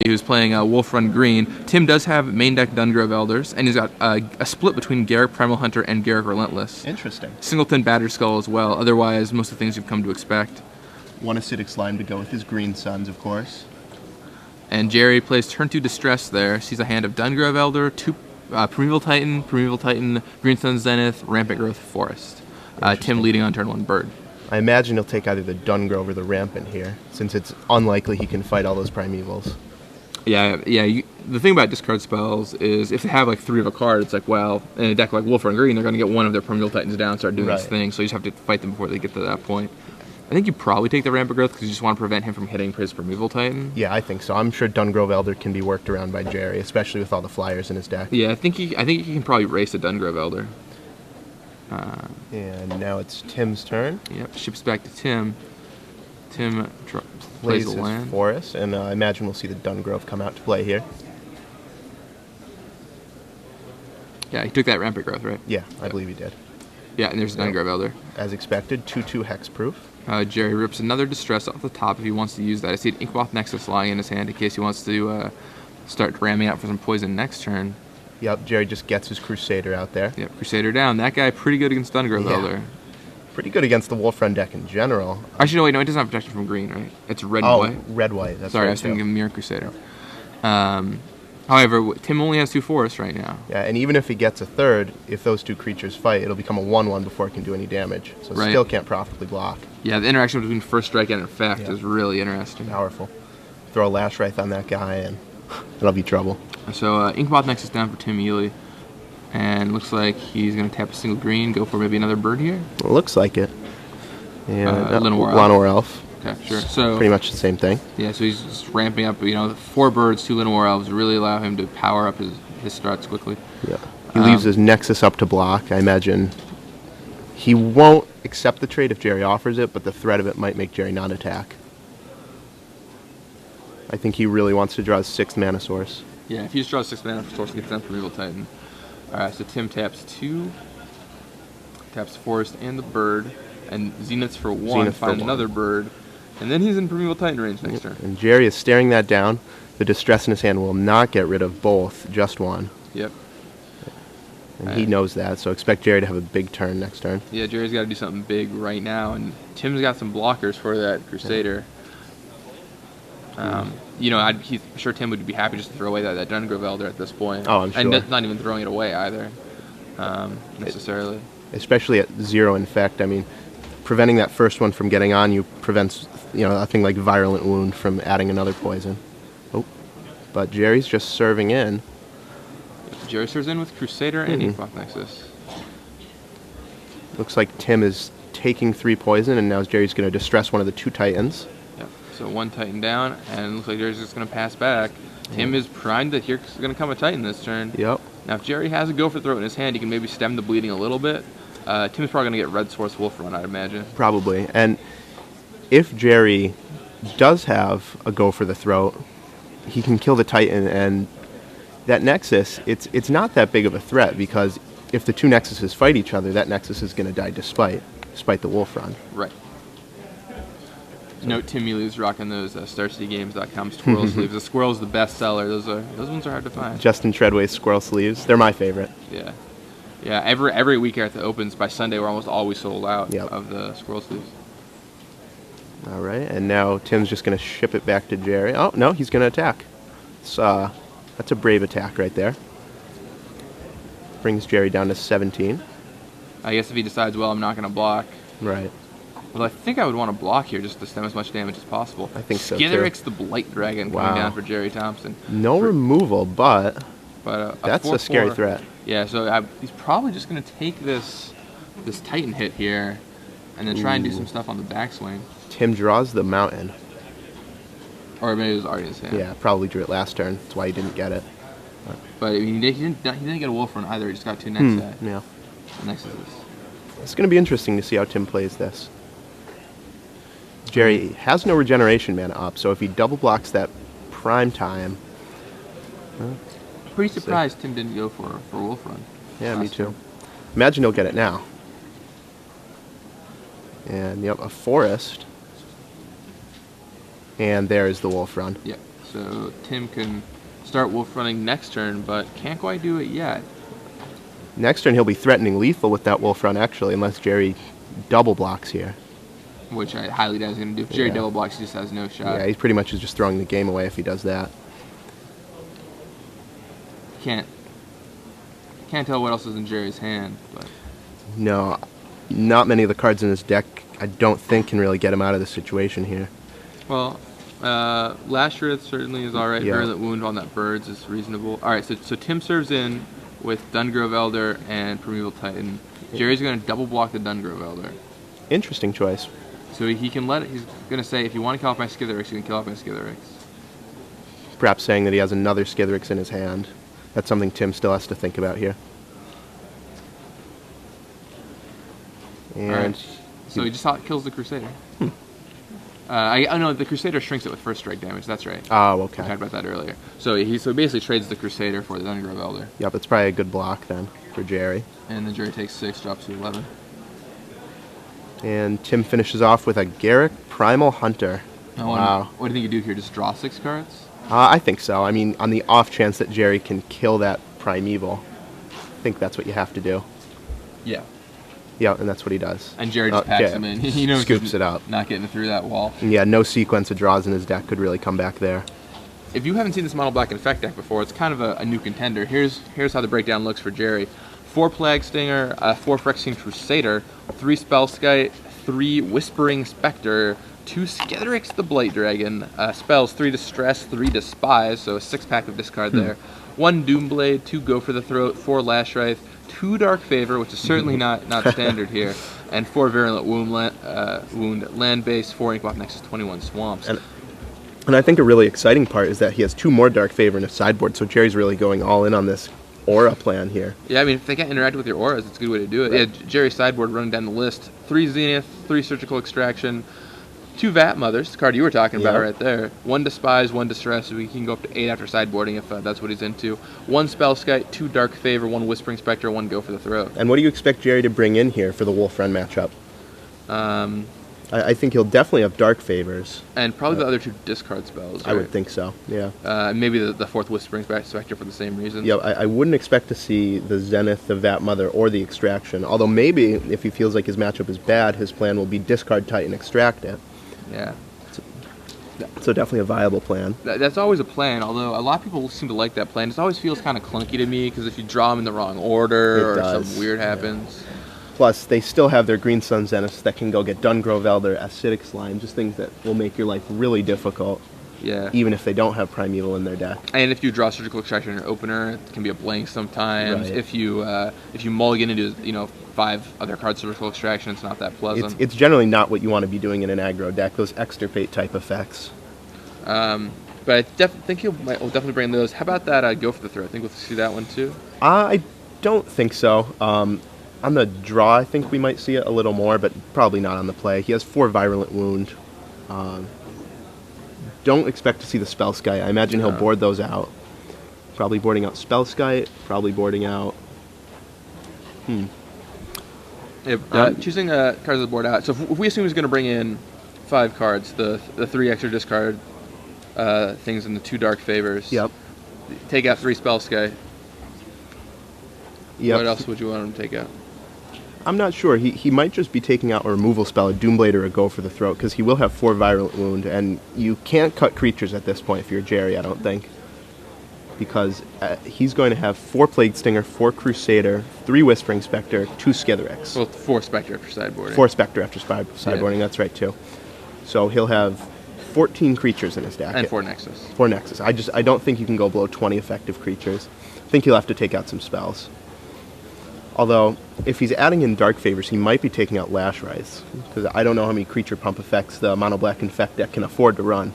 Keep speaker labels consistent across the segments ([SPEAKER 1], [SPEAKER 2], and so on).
[SPEAKER 1] who's playing Wolf Run Green. Tim does have main deck Dungrove Elders, and he's got a split between Garrick Primal Hunter and Garrick Relentless.
[SPEAKER 2] Interesting.
[SPEAKER 1] Singleton Battered Skull as well. Otherwise, most of the things you've come to expect.
[SPEAKER 2] One Acidic Slime to go with his Green Suns, of course.
[SPEAKER 1] And Gery plays turn 2 Distress there. Sees a hand of Dungrove Elder, 2 Primeval Titan, Green Sun Zenith, Rampant Growth Forest. Tim leading on turn 1 Bird.
[SPEAKER 2] I imagine he'll take either the Dungrove or the Rampant here, since it's unlikely he can fight all those Primevals.
[SPEAKER 1] Yeah. The thing about discard spells is if they have like 3 of a card, it's like, well, in a deck like Wolf Run Green, they're going to get one of their Primeval Titans down and start doing this thing, so you just have to fight them before they get to that point. I think you probably take the Rampant Growth because you just want to prevent him from hitting his Primeval Titan.
[SPEAKER 2] Yeah, I think so. I'm sure Dungrove Elder can be worked around by Gery, especially with all the flyers in his deck.
[SPEAKER 1] Yeah, I think he can probably race a Dungrove Elder.
[SPEAKER 2] And now it's Tim's turn.
[SPEAKER 1] Yep, ships back to Tim. Tim
[SPEAKER 2] Plays
[SPEAKER 1] plays a
[SPEAKER 2] his
[SPEAKER 1] land.
[SPEAKER 2] Forest, and I imagine we'll see the Dungrove come out to play here.
[SPEAKER 1] Yeah, he took that Rampant Growth, right?
[SPEAKER 2] Yeah, I believe he did.
[SPEAKER 1] Yeah, and there's a Dungrove Elder.
[SPEAKER 2] As expected, 2/2 hexproof.
[SPEAKER 1] Gery rips another Distress off the top if he wants to use that. I see an Inkmoth Nexus lying in his hand in case he wants to start ramming out for some poison next turn.
[SPEAKER 2] Yep, Gery just gets his Crusader out there.
[SPEAKER 1] Yep, Crusader down. That guy pretty good against Dungrove Elder.
[SPEAKER 2] Pretty good against the Wolf Run deck in general.
[SPEAKER 1] Actually, no, wait, no, it doesn't have protection from green, right? It's red
[SPEAKER 2] Oh,
[SPEAKER 1] white.
[SPEAKER 2] red-white, that's
[SPEAKER 1] Sorry,
[SPEAKER 2] right,
[SPEAKER 1] I was thinking of Mirror Crusader. However, Tim only has 2 forests right now.
[SPEAKER 2] Yeah, and even if he gets a third, if those 2 creatures fight, it'll become a 1/1 before it can do any damage. So still can't profitably block.
[SPEAKER 1] Yeah, the interaction between first strike and effect is really interesting.
[SPEAKER 2] Powerful. Throw a Lash Wraith on that guy, and it'll be trouble.
[SPEAKER 1] So Inkmoth Nexus down for Tim Ealey. And looks like he's going to tap a single green, go for maybe another bird here.
[SPEAKER 2] It looks like it. And
[SPEAKER 1] Llanowar
[SPEAKER 2] Elf.
[SPEAKER 1] Okay, sure. So
[SPEAKER 2] pretty much the same thing.
[SPEAKER 1] Yeah, so he's just ramping up. 4 birds, 2 Llanowar Elves really allow him to power up his struts quickly.
[SPEAKER 2] Yeah. He leaves his Nexus up to block. I imagine he won't accept the trade if Gery offers it, but the threat of it might make Gery not attack. I think he really wants to draw his 6th mana source.
[SPEAKER 1] Yeah, if he just draws 6 mana source and gets down for Evil Titan. Alright, so Tim taps 2, taps Forest and the bird, and Zeniths for 1, find another bird, and then he's in Primeval Titan range next turn.
[SPEAKER 2] And Gery is staring that down. The Distress in his hand will not get rid of both, just one.
[SPEAKER 1] Yep.
[SPEAKER 2] And he knows that, so expect Gery to have a big turn next turn.
[SPEAKER 1] Yeah, Gery's got to do something big right now, and Tim's got some blockers for that Crusader. I'm sure Tim would be happy just to throw away that Dungrove Elder at this point.
[SPEAKER 2] Oh, I'm sure.
[SPEAKER 1] And not even throwing it away either, necessarily.
[SPEAKER 2] Especially at 0 infect. I mean, preventing that first one from getting on you prevents, a thing like Virulent Wound from adding another poison. Oh, but Gery's just serving in.
[SPEAKER 1] Gery serves in with Crusader and Inkmoth Nexus.
[SPEAKER 2] Looks like Tim is taking 3 poison, and now Gery's going to distress one of the 2 Titans.
[SPEAKER 1] So 1 Titan down, and looks like Gery's just going to pass back. Tim is primed that here's going to come a Titan this turn.
[SPEAKER 2] Yep.
[SPEAKER 1] Now, if Gery has a Gopher Throat in his hand, he can maybe stem the bleeding a little bit. Tim's probably going to get Red Source Wolf Run, I'd imagine.
[SPEAKER 2] Probably. And if Gery does have a Gopher the Throat, he can kill the Titan, and that Nexus, it's not that big of a threat, because if the 2 Nexuses fight each other, that Nexus is going to die despite the Wolf Run.
[SPEAKER 1] Right. Note Tim Ealey's rocking those StarCityGames.com squirrel sleeves. The squirrel's the best seller. Those ones are hard to find.
[SPEAKER 2] Justin Treadway's squirrel sleeves. They're my favorite.
[SPEAKER 1] Yeah. Yeah, every week at the Opens, by Sunday, we're almost always sold out of the squirrel sleeves.
[SPEAKER 2] All right, and now Tim's just going to ship it back to Gery. Oh, no, he's going to attack. That's a brave attack right there. Brings Gery down to 17.
[SPEAKER 1] I guess if he decides, well, I'm not going to block.
[SPEAKER 2] Right.
[SPEAKER 1] Well, I think I would want to block here just to stem as much damage as possible.
[SPEAKER 2] I think so, too.
[SPEAKER 1] Skitherix the Blight Dragon coming down for Gery Thompson.
[SPEAKER 2] No removal, but that's a
[SPEAKER 1] 4/4.
[SPEAKER 2] scary threat.
[SPEAKER 1] Yeah, so he's probably just going to take this Titan hit here and then try and do some stuff on the backswing.
[SPEAKER 2] Tim draws the Mountain.
[SPEAKER 1] Or maybe it was already his hand.
[SPEAKER 2] Yeah, probably drew it last turn. That's why he didn't get it.
[SPEAKER 1] But I mean, he didn't get a Wolf Run either. He just got 2 Nexuses.
[SPEAKER 2] Yeah.
[SPEAKER 1] Nexuses.
[SPEAKER 2] It's going to be interesting to see how Tim plays this. Gery has no regeneration mana up, so if he double blocks that prime time...
[SPEAKER 1] Pretty surprised Tim didn't go for Wolf Run.
[SPEAKER 2] Yeah, me too. Imagine he'll get it now. And, a Forest. And there's the Wolf Run.
[SPEAKER 1] Yeah. So Tim can start wolf running next turn, but can't quite do it yet.
[SPEAKER 2] Next turn, he'll be threatening lethal with that wolf run, actually, unless Gery double blocks here.
[SPEAKER 1] Which I highly doubt he's going to do. If Gery double blocks, he just has no shot.
[SPEAKER 2] Yeah, he pretty much is just throwing the game away if he does that.
[SPEAKER 1] Can't tell what else is in Gery's hand. But
[SPEAKER 2] No, not many of the cards in his deck, I don't think, can really get him out of this situation here.
[SPEAKER 1] Well, Lashrith certainly is alright.
[SPEAKER 2] Yeah.
[SPEAKER 1] Virulent Wound on that Birds is reasonable. Alright, so Tim serves in with Dungrove Elder and Primeval Titan. Gery's going to double block the Dungrove Elder.
[SPEAKER 2] Interesting choice.
[SPEAKER 1] So he can he's going to say, if you want to kill off my Skitherix, you can kill off my Skitherix.
[SPEAKER 2] Perhaps saying that he has another Skitherix in his hand. That's something Tim still has to think about here. And
[SPEAKER 1] right. So he just kills the Crusader. No, the Crusader shrinks it with first strike damage. That's right.
[SPEAKER 2] Oh, okay.
[SPEAKER 1] We talked about that earlier. So he basically trades the Crusader for the Dungrove Elder.
[SPEAKER 2] Yep, it's probably a good block then for Gery.
[SPEAKER 1] And then Gery takes 6, drops to 11.
[SPEAKER 2] And Tim finishes off with a Garrick Primal Hunter.
[SPEAKER 1] Wow. What do you think you do here? Just draw 6 cards?
[SPEAKER 2] I think so. I mean, on the off chance that Gery can kill that Primeval, I think that's what you have to do.
[SPEAKER 1] Yeah.
[SPEAKER 2] Yeah, and that's what he does.
[SPEAKER 1] And Gery just packs him in. He knows
[SPEAKER 2] scoops it up.
[SPEAKER 1] Not getting through that wall.
[SPEAKER 2] And yeah, no sequence of draws in his deck could really come back there.
[SPEAKER 1] If you haven't seen this Mono Black Infect deck before, it's kind of a new contender. Here's how the breakdown looks for Gery. 4 Plague Stinger, 4 Phyrexian Crusader, 3 Spellskite, 3 Whispering Spectre, 2 Skitherix the Blight Dragon, spells 3 Distress, 3 Despise, so a 6-pack of discard there. 1 Doomblade, 2 Go for the Throat, 4 Lashrith, 2 Dark Favor, which is certainly not standard here, and 4 Virulent Wound, land base, 4 Inkmoth Nexus, 21 Swamps.
[SPEAKER 2] And I think a really exciting part is that he has 2 more Dark Favor in his sideboard, so Gery's really going all in on this aura plan here.
[SPEAKER 1] Yeah, I mean, if they can't interact with your auras, it's a good way to do it. Right. Yeah, Gery's sideboard running down the list. 3 Zenith, 3 Surgical Extraction, 2 Vat Mothers, the card you were talking about right there. 1 Despise, 1 Distress, so we can go up to 8 after sideboarding if that's what he's into. 1 Spellskite, 2 Dark Favor, 1 Whispering Spectre, 1 Go for the Throat.
[SPEAKER 2] And what do you expect Gery to bring in here for the Wolf Run matchup? I think he'll definitely have Dark Favors.
[SPEAKER 1] And probably the other 2 discard spells, right?
[SPEAKER 2] I would think so, yeah.
[SPEAKER 1] Maybe the 4th Whispering Spectre for the same reason.
[SPEAKER 2] Yeah, I wouldn't expect to see the Zenith, the Vat Mother, or the Extraction. Although maybe, if he feels like his matchup is bad, his plan will be discard Titan, extract it.
[SPEAKER 1] Yeah.
[SPEAKER 2] So definitely a viable plan.
[SPEAKER 1] That's always a plan, although a lot of people seem to like that plan. It always feels kind of clunky to me, because if you draw them in the wrong order or something weird happens...
[SPEAKER 2] Yeah. Plus, they still have their Green Sun Zeniths that can go get Dungrove Elder, Acidic Slime, just things that will make your life really difficult.
[SPEAKER 1] Yeah.
[SPEAKER 2] Even if they don't have Primeval in their deck.
[SPEAKER 1] And if you draw Surgical Extraction in your opener, it can be a blank sometimes.
[SPEAKER 2] Right.
[SPEAKER 1] If you mulligan into 5 other cards Surgical Extraction, it's not that pleasant.
[SPEAKER 2] It's generally not what you want to be doing in an aggro deck. Those extirpate type effects.
[SPEAKER 1] But I think he'll definitely bring those. How about that Go for the Throat? I think we'll see that one too.
[SPEAKER 2] I don't think so. On the draw, I think we might see it a little more, but probably not on the play. He has 4 Virulent Wound. Don't expect to see the Spellskite. I imagine he'll board those out. Probably boarding out Spellskite, probably boarding out...
[SPEAKER 1] Choosing cards on the board out. So if we assume he's going to bring in 5 cards, the 3 extra discard things and the 2 Dark Favors.
[SPEAKER 2] Yep.
[SPEAKER 1] Take out 3 Spellskite.
[SPEAKER 2] Yep.
[SPEAKER 1] What else would you want him to take out?
[SPEAKER 2] I'm not sure. He might just be taking out a removal spell, a Doomblade or a Go for the Throat, because he will have 4 Virulent Wound, and you can't cut creatures at this point if you're Gery, I don't think. Because he's going to have 4 Plague Stinger, 4 Crusader, 3 Whispering Spectre, 2 Skitherix.
[SPEAKER 1] Well, 4 Spectre after sideboarding.
[SPEAKER 2] 4 Spectre after sideboarding, that's right too. So he'll have 14 creatures in his deck.
[SPEAKER 1] And 4 Nexus.
[SPEAKER 2] 4 Nexus. I don't think you can go below 20 effective creatures. I think he'll have to take out some spells. Although, if he's adding in Dark Favors, he might be taking out Lash Rise, because I don't know how many creature pump effects the Mono Black Infect deck can afford to run.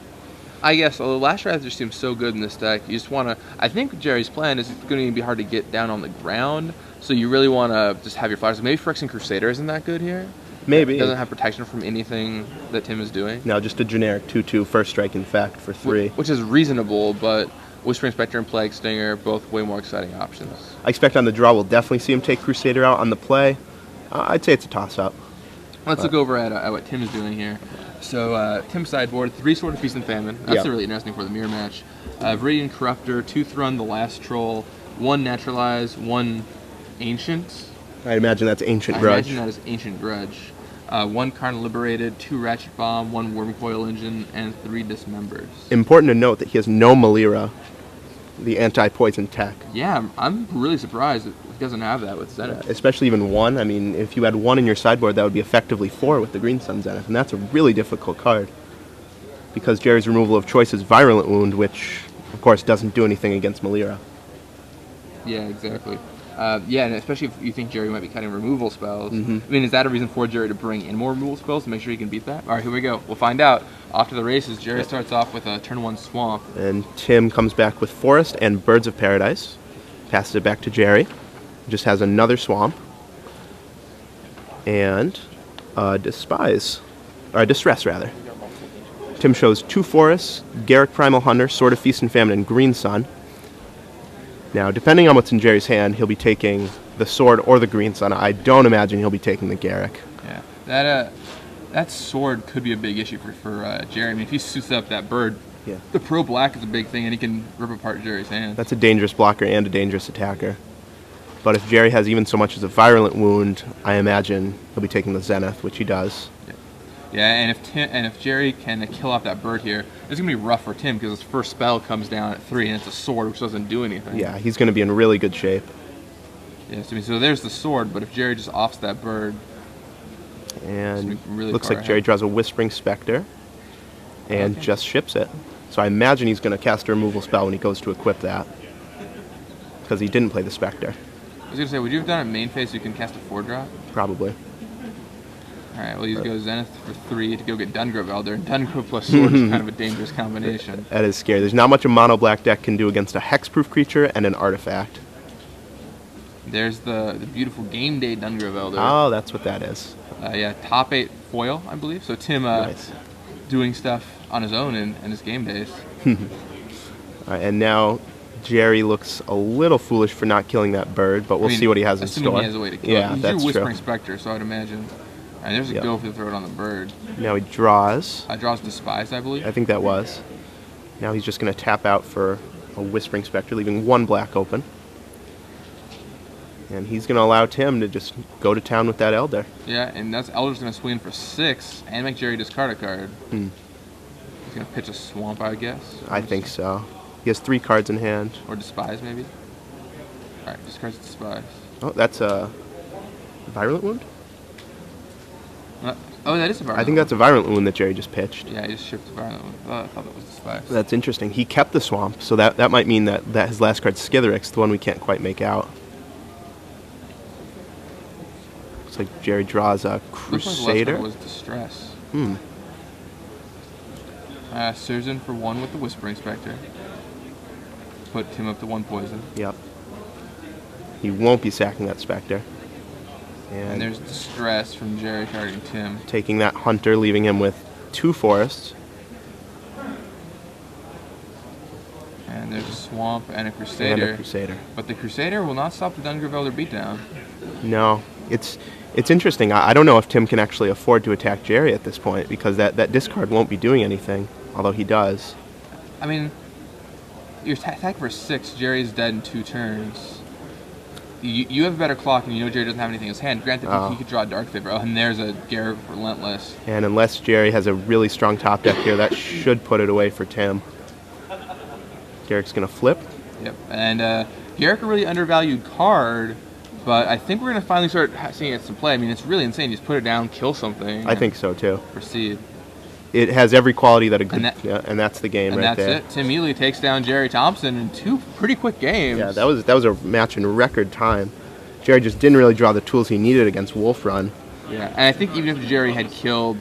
[SPEAKER 1] I guess, although Lash Rise just seems so good in this deck, you just want to... I think Gery's plan is it's going to be hard to get down on the ground, so you really want to just have your flyers. Maybe Phyrexian Crusader isn't that good here?
[SPEAKER 2] Maybe.
[SPEAKER 1] It doesn't have protection from anything that Tim is doing.
[SPEAKER 2] No, just a generic 2/2 First Strike Infect for 3.
[SPEAKER 1] Which is reasonable, but... Whispering Spectre and Plague Stinger, both way more exciting options.
[SPEAKER 2] I expect on the draw we'll definitely see him take Crusader out. On the play, I'd say it's a toss-up.
[SPEAKER 1] Let's look over at what Tim is doing here. So Tim's sideboard, 3 Sword of Feast and Famine. That's really interesting for the mirror match. Viridian Corruptor, 2 Thrun, the last troll, 1 Naturalize, 1 Ancient.
[SPEAKER 2] I imagine that's Ancient Grudge.
[SPEAKER 1] I imagine that is Ancient Grudge. 1 Karn Liberated, 2 Ratchet Bomb, 1 Wormcoil Engine, and 3 Dismembers.
[SPEAKER 2] Important to note that he has no Malira, the anti-poison tech.
[SPEAKER 1] Yeah, I'm really surprised that he doesn't have that with Zenith.
[SPEAKER 2] Especially even 1. I mean, if you had 1 in your sideboard, that would be effectively 4 with the Green Sun Zenith, and that's a really difficult card. Because Gery's removal of choice is Virulent Wound, which, of course, doesn't do anything against Malira.
[SPEAKER 1] Yeah, exactly. Yeah, and especially if you think Gery might be cutting removal spells. I mean, is that a reason for Gery to bring in more removal spells to make sure he can beat that? All right, here we go. We'll find out. Off to the races. Gery starts off with a turn 1 Swamp.
[SPEAKER 2] And Tim comes back with Forest and Birds of Paradise. Passes it back to Gery. Just has another Swamp. And Distress, rather. Tim shows 2 Forests, Garruk Primal Hunter, Sword of Feast and Famine, and Green Sun. Now, depending on what's in Gery's hand, he'll be taking the Sword or the Green Sun. I don't imagine he'll be taking the Garruk.
[SPEAKER 1] Yeah, that Sword could be a big issue for Gery. I mean, if he suits up that bird, the pro-black is a big thing, and he can rip apart Gery's hand.
[SPEAKER 2] That's a dangerous blocker and a dangerous attacker. But if Gery has even so much as a Virulent Wound, I imagine he'll be taking the Zenith, which he does.
[SPEAKER 1] Yeah, and if Gery can kill off that bird here, it's gonna be rough for Tim because his first spell comes down at 3, and it's a sword, which doesn't do anything.
[SPEAKER 2] Yeah, he's gonna be in really good shape.
[SPEAKER 1] Yeah, so there's the sword, but if Gery just offs that bird,
[SPEAKER 2] and
[SPEAKER 1] really
[SPEAKER 2] looks like Gery draws a Whispering Spectre, and just ships it. So I imagine he's gonna cast a removal spell when he goes to equip that, because he didn't play the Spectre.
[SPEAKER 1] I was gonna say, would you have done it main phase so you can cast a 4-drop?
[SPEAKER 2] Probably.
[SPEAKER 1] Alright, well, he's go Zenith for 3 to go get Dungrove Elder. And Dungrove plus Sword is kind of a dangerous combination.
[SPEAKER 2] That is scary. There's not much a mono black deck can do against a hexproof creature and an artifact.
[SPEAKER 1] There's the beautiful Game Day Dungrove Elder.
[SPEAKER 2] Oh, that's what that is.
[SPEAKER 1] Yeah, top 8 foil, I believe. So Tim
[SPEAKER 2] nice.
[SPEAKER 1] Doing stuff on his own in his game days.
[SPEAKER 2] Alright, and now Gery looks a little foolish for not killing that bird, but we'll see what he has in store.
[SPEAKER 1] He has a way to kill it. He
[SPEAKER 2] that's
[SPEAKER 1] drew Whispering
[SPEAKER 2] true.
[SPEAKER 1] Spectre, so I'd imagine. And there's a go for the throw it on the bird.
[SPEAKER 2] Now he draws.
[SPEAKER 1] Draws Despise, I believe.
[SPEAKER 2] I think that was. Now he's just going to tap out for a Whispering Spectre, leaving 1 black open. And he's going to allow Tim to just go to town with that Elder.
[SPEAKER 1] Yeah, and that's Elder's going to swing for 6 and make Gery discard a card. He's going to pitch a Swamp, I guess.
[SPEAKER 2] I think so. He has 3 cards in hand.
[SPEAKER 1] Or Despise, maybe. Alright, discards Despise.
[SPEAKER 2] Oh, that's a Virulent Wound?
[SPEAKER 1] Oh, that is a Virulent Wound.
[SPEAKER 2] I think that's a Virulent Wound that Gery just pitched.
[SPEAKER 1] Yeah, he just shipped a Virulent Wound. Oh, I thought that was Despise.
[SPEAKER 2] That's interesting. He kept the Swamp, so that might mean that his last card's Skithiryx, the one we can't quite make out. Looks like Gery draws a Crusader.
[SPEAKER 1] Looks like the last card was Distress. Surzin for 1 with the Whispering Spectre. Put Tim up to 1 poison.
[SPEAKER 2] Yep. He won't be sacking that Spectre.
[SPEAKER 1] And there's Distress from Gery targeting Tim.
[SPEAKER 2] Taking that Hunter, leaving him with 2 Forests.
[SPEAKER 1] And there's a Swamp and a Crusader. But the Crusader will not stop the Dungrove Elder beatdown.
[SPEAKER 2] No. It's interesting. I don't know if Tim can actually afford to attack Gery at this point, because that discard won't be doing anything, although he does.
[SPEAKER 1] I mean, you're attacking for 6, Gery's dead in 2 turns. You have a better clock, and you know Gery doesn't have anything in his hand. Granted, he could draw a Dark Favor. Oh, and there's a Garruk Relentless.
[SPEAKER 2] And unless Gery has a really strong top deck here, that should put it away for Tim. Garruk's going to flip.
[SPEAKER 1] Yep, and Garruk a really undervalued card, but I think we're going to finally start seeing it some play. I mean, it's really insane. You just put it down, kill something.
[SPEAKER 2] I think so, too.
[SPEAKER 1] Proceed.
[SPEAKER 2] It has every quality that a good... And that's the game right there.
[SPEAKER 1] And that's it. Tim Ealey takes down Gery Thompson in 2 pretty quick games.
[SPEAKER 2] Yeah, that was a match in record time. Gery just didn't really draw the tools he needed against Wolf Run.
[SPEAKER 1] Yeah, and I think even if Gery had killed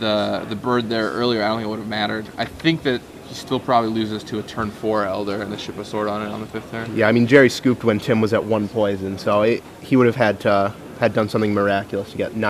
[SPEAKER 1] the bird there earlier, I don't think it would have mattered. I think that he still probably loses to a turn 4 Elder and the Ship of Sword on it on the 5th turn.
[SPEAKER 2] Yeah, I mean, Gery scooped when Tim was at 1 poison, so he would have had done something miraculous to get 9